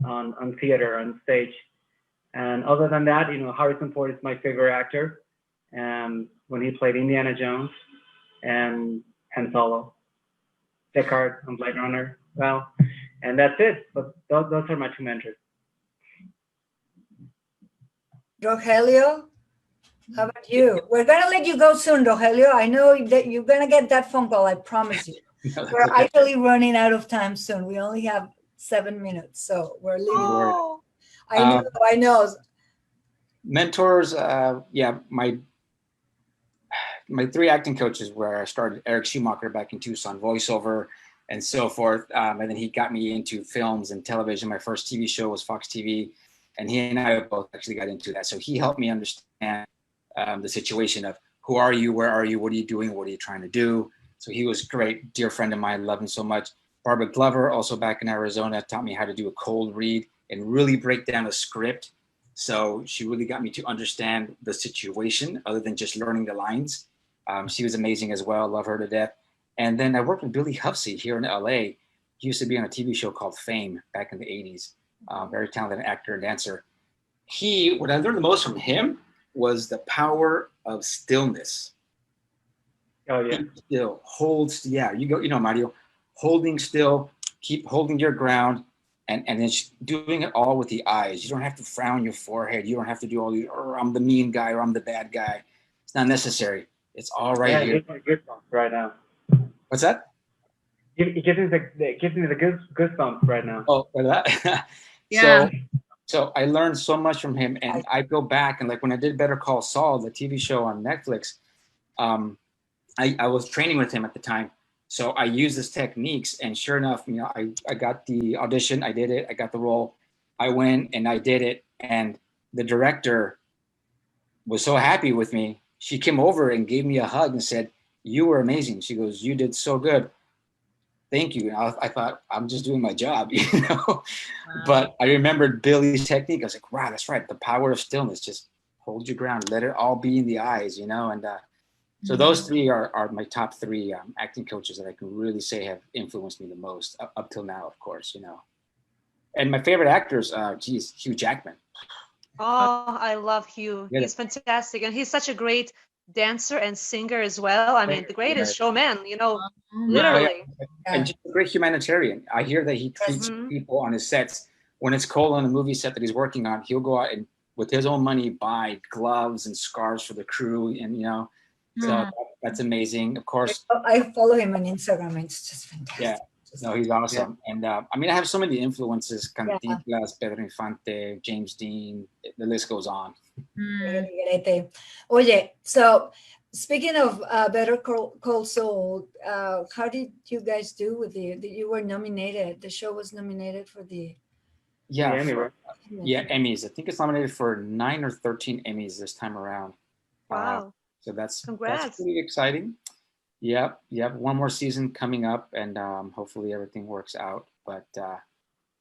Speaker 5: on theater on stage. And other than that, Harrison Ford is my favorite actor. When he played Indiana Jones and Han Solo, Deckard on Blade Runner. Well, and that's it. But those are my two mentors.
Speaker 3: Rogelio, how about you? We're gonna let you go soon, Rogelio. I know that you're gonna get that phone call. I promise you.
Speaker 6: No, that's
Speaker 3: We're
Speaker 6: okay.
Speaker 3: actually running out of time soon. We only have 7 minutes, so we're leaving.
Speaker 4: Oh,
Speaker 3: I know.
Speaker 6: Mentors, yeah, my three acting coaches where I started, Eric Schumacher back in Tucson, voiceover and so forth. And then he got me into films and television. My first TV show was Fox TV. And he and I both actually got into that. So he helped me understand the situation of who are you, where are you, what are you doing, what are you trying to do? So he was great, dear friend of mine, love him so much. Barbara Glover, also back in Arizona, taught me how to do a cold read and really break down a script. So she really got me to understand the situation other than just learning the lines. She was amazing as well, love her to death. And then I worked with Billy Huffsey here in LA. He used to be on a TV show called Fame back in the 80s. Very talented actor and dancer. What I learned the most from him was the power of stillness.
Speaker 5: Oh yeah.
Speaker 6: Keep still, Mario, holding still, keep holding your ground, and then doing it all with the eyes. You don't have to frown your forehead. You don't have to do all these, or I'm the mean guy, or I'm the bad guy. It's not necessary. It's all right here.
Speaker 5: Yeah, goosebumps right now.
Speaker 6: What's that?
Speaker 5: It gives me the goosebumps right now.
Speaker 6: Oh, for that.
Speaker 2: Yeah.
Speaker 6: So I learned so much from him, and I go back and like when I did Better Call Saul, the TV show on Netflix, I was training with him at the time. So I used his techniques, and sure enough, I got the audition, I did it, I got the role, I went and I did it, and the director was so happy with me. She came over and gave me a hug and said, "You were amazing." She goes, "You did so good. Thank you." And I thought, I'm just doing my job,
Speaker 2: Wow.
Speaker 6: But I remembered Billy's technique. I was like, wow, that's right. The power of stillness. Just hold your ground. Let it all be in the eyes, And so those three are my top three acting coaches that I can really say have influenced me the most up till now, of course, And my favorite actors, Hugh Jackman.
Speaker 4: Oh, I love Hugh.
Speaker 6: Yeah.
Speaker 4: He's fantastic. And he's such a great dancer and singer as well. I mean, the greatest showman, literally.
Speaker 6: And just a great humanitarian. I hear that he treats people on his sets. When it's cold on a movie set that he's working on, he'll go out and with his own money buy gloves and scarves for the crew. And, so that's amazing. Of course.
Speaker 3: I follow him on Instagram. It's just fantastic.
Speaker 6: Yeah. No, he's awesome. Yeah. And I have so many influences, Cantinflas, Pedro Infante, James Dean, the list goes on.
Speaker 3: Oye, so speaking of Better Call Saul, how did you guys do with you were nominated, the show was nominated for the...
Speaker 6: Emmys. I think it's nominated for 9 or 13 Emmys this time around.
Speaker 4: Wow.
Speaker 6: So that's
Speaker 4: Congrats.
Speaker 6: pretty exciting. Yep. One more season coming up, and hopefully everything works out. But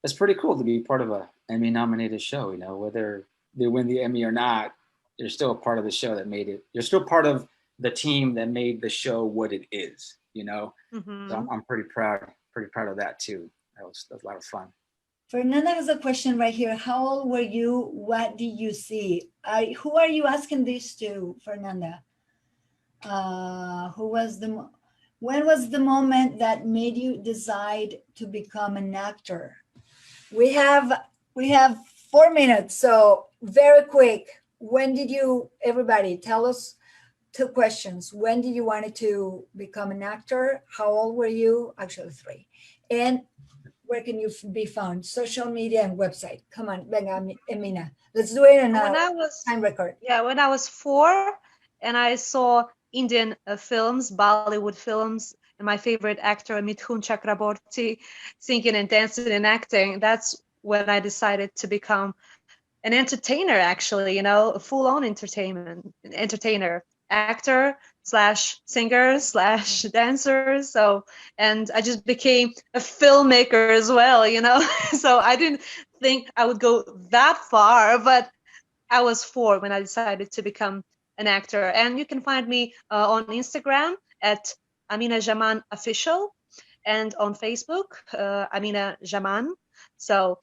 Speaker 6: it's pretty cool to be part of a Emmy-nominated show. Whether they win the Emmy or not, you're still a part of the show that made it. You're still part of the team that made the show what it is. So I'm pretty proud of that too. That was a lot of fun.
Speaker 3: Fernanda has a question right here. How old were you? What did you see? Who are you asking this to, Fernanda? When was the moment that made you decide to become an actor? We have 4 minutes, so very quick. When did you, everybody, tell us 2 questions. When did you want to become an actor? How old were you? Actually 3. And where can you be found? Social media and website. Come on, venga, Amina. Let's do it in a time record.
Speaker 4: Yeah, when I was 4 and I saw Indian films, Bollywood films, and my favorite actor, Mithun Chakraborty, singing and dancing and acting, that's when I decided to become an entertainer, actually, a full-on entertainer, actor slash singer slash dancer. So, and I just became a filmmaker as well, So I didn't think I would go that far, but I was 4 when I decided to become an actor. And you can find me on Instagram at Amina Zhaman Official, and on Facebook, Amina Zhaman. So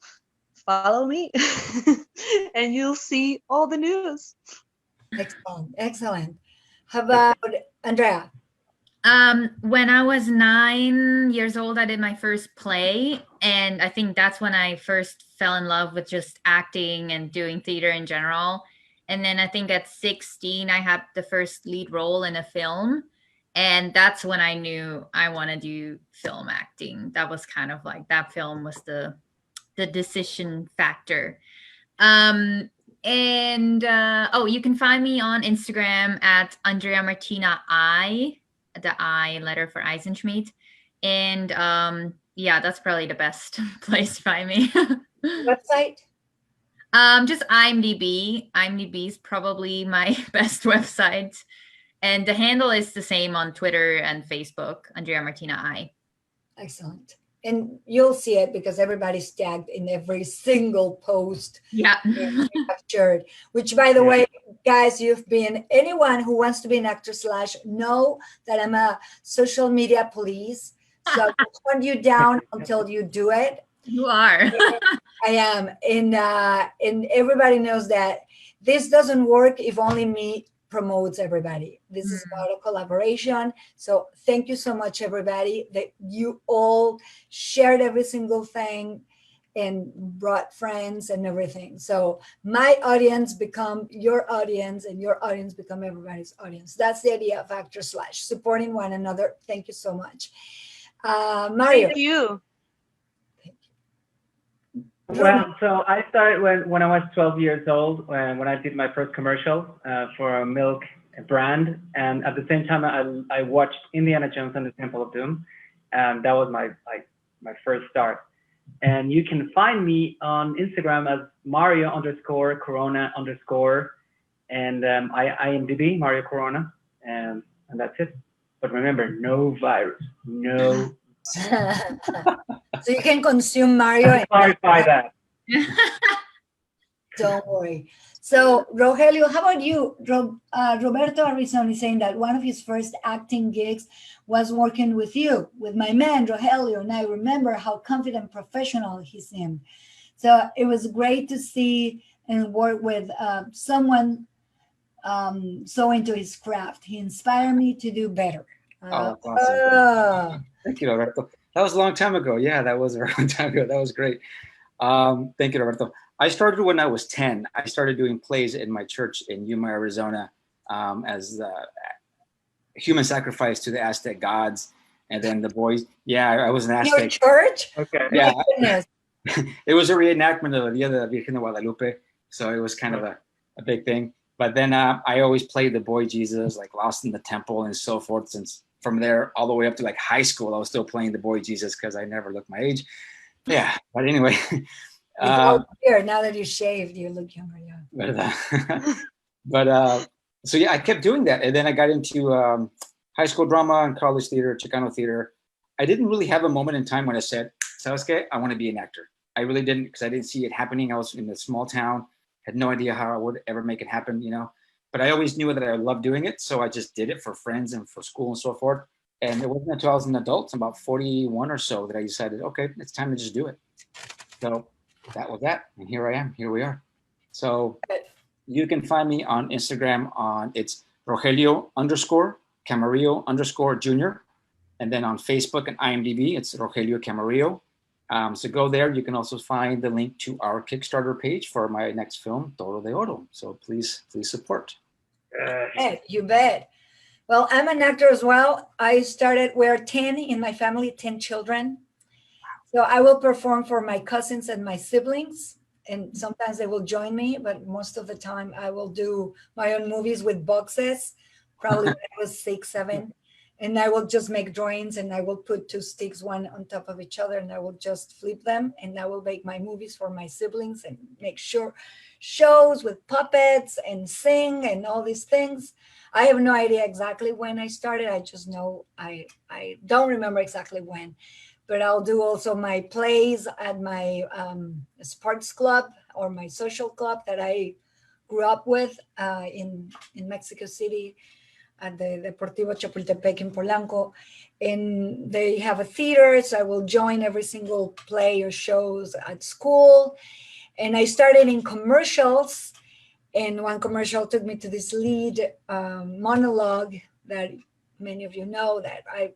Speaker 4: follow me and you'll see all the news.
Speaker 3: Excellent, excellent. How about Andrea?
Speaker 2: When I was 9 years old, I did my first play, and I think that's when I first fell in love with just acting and doing theater in general. And then I think at 16, I had the first lead role in a film, and that's when I knew I want to do film acting. That was kind of like, that film was the decision factor. You can find me on Instagram at Andrea Martina the I letter for Isenschmid. And that's probably the best place to find me.
Speaker 3: Website?
Speaker 2: Just IMDb. IMDb is probably my best website. And the handle is the same on Twitter and Facebook, Andrea Martina I.
Speaker 3: Excellent. And you'll see it because everybody's tagged in every single post.
Speaker 2: Yeah.
Speaker 3: Captured, which, by the way, guys, anyone who wants to be an actor / know that I'm a social media police. So I will hunt you down until you do it.
Speaker 2: You are.
Speaker 3: I am. And everybody knows that this doesn't work if only me promotes everybody. This is about a collaboration. So thank you so much, everybody, that you all shared every single thing and brought friends and everything. So my audience become your audience, and your audience become everybody's audience. That's the idea of actor / supporting one another. Thank you so much. Mario.
Speaker 4: Thank you.
Speaker 5: Well, so I started when I was 12 years old, when I did my first commercial for a milk brand. And at the same time, I watched Indiana Jones and the Temple of Doom. And that was my first start. And you can find me on Instagram as Mario_Corona_, and IMDb, Mario Corona, and that's it. But remember, no virus, no.
Speaker 3: So you can consume Mario.
Speaker 5: Clarify that.
Speaker 3: Don't worry. So Rogelio, how about you? Roberto Arrizon is saying that one of his first acting gigs was working with you, with my man Rogelio, and I remember how confident professional he seemed. So it was great to see and work with someone so into his craft. He inspired me to do better.
Speaker 6: Awesome. Thank you, Roberto. That was a long time ago. Yeah, that was a long time ago. That was great. Thank you, Roberto. I started when I was 10. I started doing plays in my church in Yuma, Arizona, as human sacrifice to the Aztec gods. And then the boys, I was an Aztec.
Speaker 3: Your church?
Speaker 5: Okay.
Speaker 6: Yeah. It was a reenactment of Dia de la Virgen de Guadalupe. So it was kind of a big thing. But then I always played the boy Jesus, like Lost in the Temple and so forth. Since from there all the way up to like high school, I was still playing the boy Jesus because I never looked my age. Yeah. But anyway.
Speaker 3: Here, now that you shaved, you look younger.
Speaker 5: Yeah. So yeah, I kept doing that, and then I got into high school drama and college theater, Chicano theater. I didn't really have a moment in time when I said, "Sabes qué? I want to be an actor." I really didn't, because I didn't see it happening. I was in a small town, had no idea how I would ever make it happen, But I always knew that I loved doing it, so I just did it for friends and for school and so forth. And it wasn't until I was an adult, about 41 or so, that I decided, okay, it's time to just do it. So that was that, and here I am. Here we are. So you can find me on Instagram it's Rogelio_Camarillo_Jr. And then on Facebook and IMDb, it's Rogelio Camarillo. So go there. You can also find the link to our Kickstarter page for my next film, Toro de Oro. So please support.
Speaker 3: You bet. Well, I'm an actor as well. We're 10 in my family, 10 children. So I will perform for my cousins and my siblings, and sometimes they will join me, but most of the time I will do my own movies with boxes, probably when I was 6, 7. and I will just make drawings, and I will put two sticks one on top of each other, and I will just flip them, and I will make my movies for my siblings and make sure shows with puppets and sing and all these things. I have no idea exactly when I started. I just know I don't remember exactly when, but I'll do also my plays at my sports club or my social club that I grew up with in Mexico City at the Deportivo Chapultepec in Polanco. And they have a theater, so I will join every single play or shows at school. And I started in commercials, and one commercial took me to this lead monologue that many of you know that I,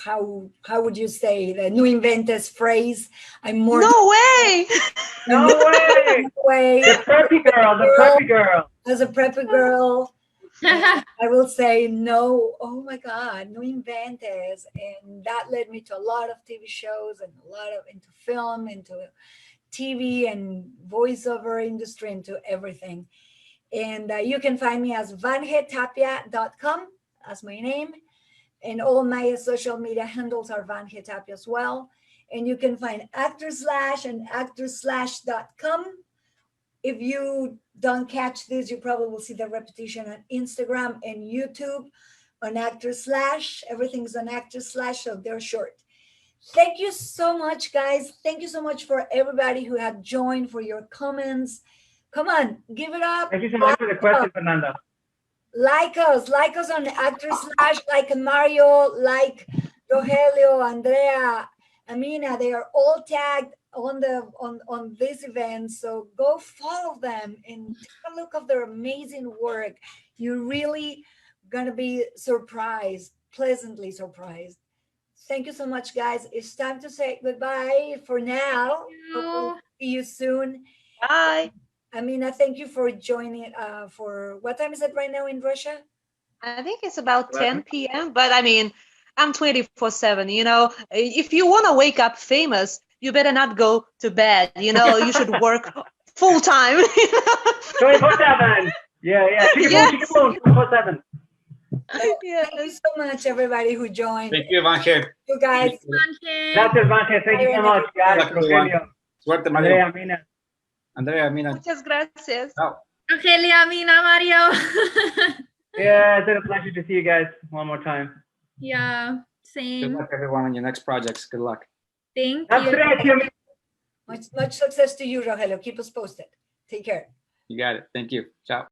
Speaker 3: how would you say the no inventes phrase? I'm more
Speaker 4: No way!
Speaker 5: No way! The preppy girl.
Speaker 3: As a preppy girl, I will say no, oh my God, no inventes. And that led me to a lot of TV shows and a lot of into film, into TV and voiceover industry, into everything. And you can find me as vangetapia.com as my name. And all my social media handles are Vange Tapia as well. And you can find actor/slash and actor/slash.com. If you don't catch this, you probably will see the repetition on Instagram and YouTube on actor/slash. Everything's on actor/slash, so they're short. Thank you so much, guys. Thank you so much for everybody who had joined, for your comments. Come on, give it up.
Speaker 5: Thank you so much for the question, Fernanda.
Speaker 3: Like us on actor/slash, like Mario, like Rogelio, Andrea, Amina. They are all tagged on this event, so go follow them and take a look of their amazing work. You're really gonna be surprised, pleasantly surprised. Thank you so much, guys. It's time to say goodbye for now. Hopefully see you soon.
Speaker 4: Bye.
Speaker 3: Amina, thank you for joining. For what time is it right now in Russia?
Speaker 4: I think it's about 10 p.m. But I mean, I'm 24/7. You know, if you want to wake up famous, you better not go to bed. You know, you should work full time.
Speaker 5: 24/7. Yeah.
Speaker 4: Yes.
Speaker 5: 24/7.
Speaker 3: Thank you so much, everybody who joined.
Speaker 6: Thank you, Vange.
Speaker 3: You guys.
Speaker 5: Gracias, Vange. Thank you so much, guys. Rogelio,
Speaker 6: Suerte,
Speaker 5: Andrea,
Speaker 6: Mario.
Speaker 5: Amina.
Speaker 6: Andrea, Amina.
Speaker 4: Muchas gracias.
Speaker 6: Ciao.
Speaker 2: Rogelio, Amina, Mario.
Speaker 5: Yeah, it's been a pleasure to see you guys one more time.
Speaker 2: Yeah,
Speaker 6: Good
Speaker 2: same.
Speaker 6: luck, everyone, on your next projects. Good luck.
Speaker 2: Thank
Speaker 5: That's
Speaker 2: you.
Speaker 5: great.
Speaker 3: Much success to you, Rogelio. Keep us posted. Take care.
Speaker 6: You got it. Thank you. Ciao.